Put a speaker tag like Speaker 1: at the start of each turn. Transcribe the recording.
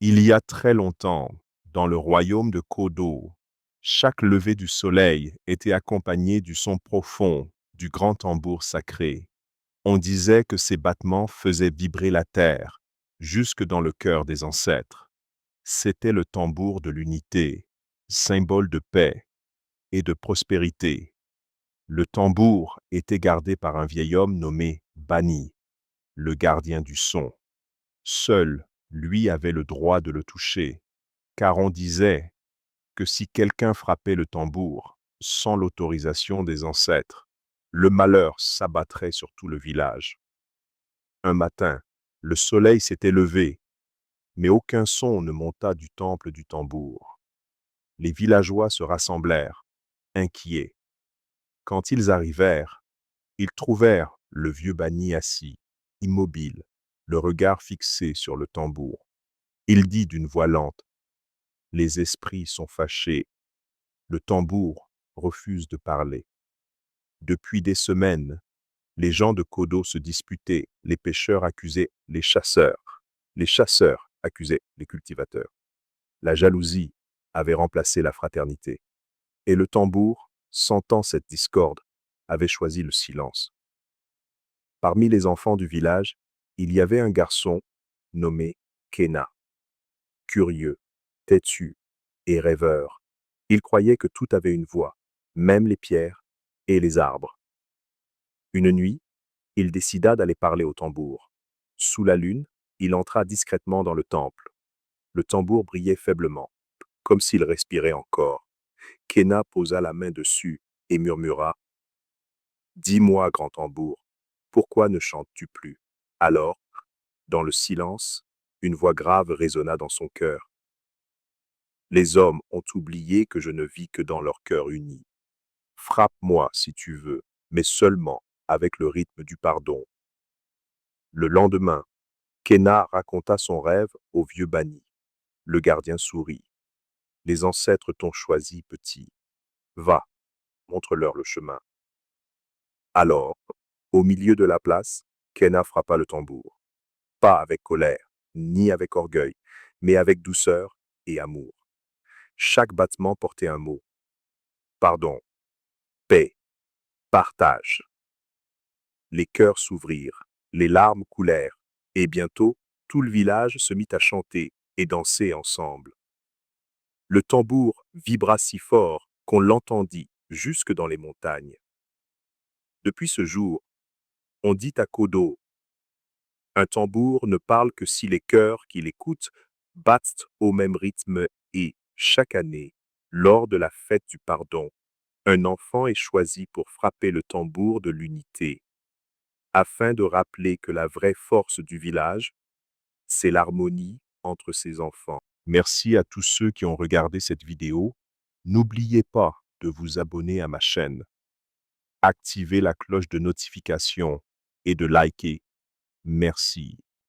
Speaker 1: Il y a très longtemps, dans le royaume de Kodo, chaque lever du soleil était accompagné du son profond du grand tambour sacré. On disait que ces battements faisaient vibrer la terre, jusque dans le cœur des ancêtres. C'était le tambour de l'unité, symbole de paix et de prospérité. Le tambour était gardé par un vieil homme nommé Bani, le gardien du son. Seul, lui avait le droit de le toucher, car on disait que si quelqu'un frappait le tambour sans l'autorisation des ancêtres, le malheur s'abattrait sur tout le village. Un matin, le soleil s'était levé, mais aucun son ne monta du temple du tambour. Les villageois se rassemblèrent, inquiets. Quand ils arrivèrent, ils trouvèrent le vieux Bani assis, immobile, le regard fixé sur le tambour. Il dit d'une voix lente: les esprits sont fâchés. Le tambour refuse de parler. Depuis des semaines, les gens de Kodo se disputaient, les pêcheurs accusaient les chasseurs accusaient les cultivateurs. La jalousie avait remplacé la fraternité. Et le tambour, sentant cette discorde, avait choisi le silence. Parmi les enfants du village, il y avait un garçon nommé Kena, curieux, têtu et rêveur. Il croyait que tout avait une voix, même les pierres et les arbres. Une nuit, il décida d'aller parler au tambour. Sous la lune, il entra discrètement dans le temple. Le tambour brillait faiblement, comme s'il respirait encore. Kena posa la main dessus et murmura: dis-moi, grand tambour, pourquoi ne chantes-tu plus? Alors, dans le silence, une voix grave résonna dans son cœur. Les hommes ont oublié que je ne vis que dans leur cœur uni. Frappe-moi si tu veux, mais seulement avec le rythme du pardon. Le lendemain, Kena raconta son rêve au vieux Bani. Le gardien sourit. Les ancêtres t'ont choisi, petit. Va, montre-leur le chemin. Alors, au milieu de la place, Kena frappa le tambour. Pas avec colère, ni avec orgueil, mais avec douceur et amour. Chaque battement portait un mot: pardon, paix, partage. Les cœurs s'ouvrirent, les larmes coulèrent, et bientôt, tout le village se mit à chanter et danser ensemble. Le tambour vibra si fort qu'on l'entendit jusque dans les montagnes. Depuis ce jour, on dit à Kodo: un tambour ne parle que si les cœurs qui l'écoutent battent au même rythme et, chaque année, lors de la fête du pardon, un enfant est choisi pour frapper le tambour de l'unité, afin de rappeler que la vraie force du village, c'est l'harmonie entre ses enfants. Merci à tous ceux qui ont regardé cette vidéo. N'oubliez pas de vous abonner à ma chaîne, activer la cloche de notification et de liker. Merci.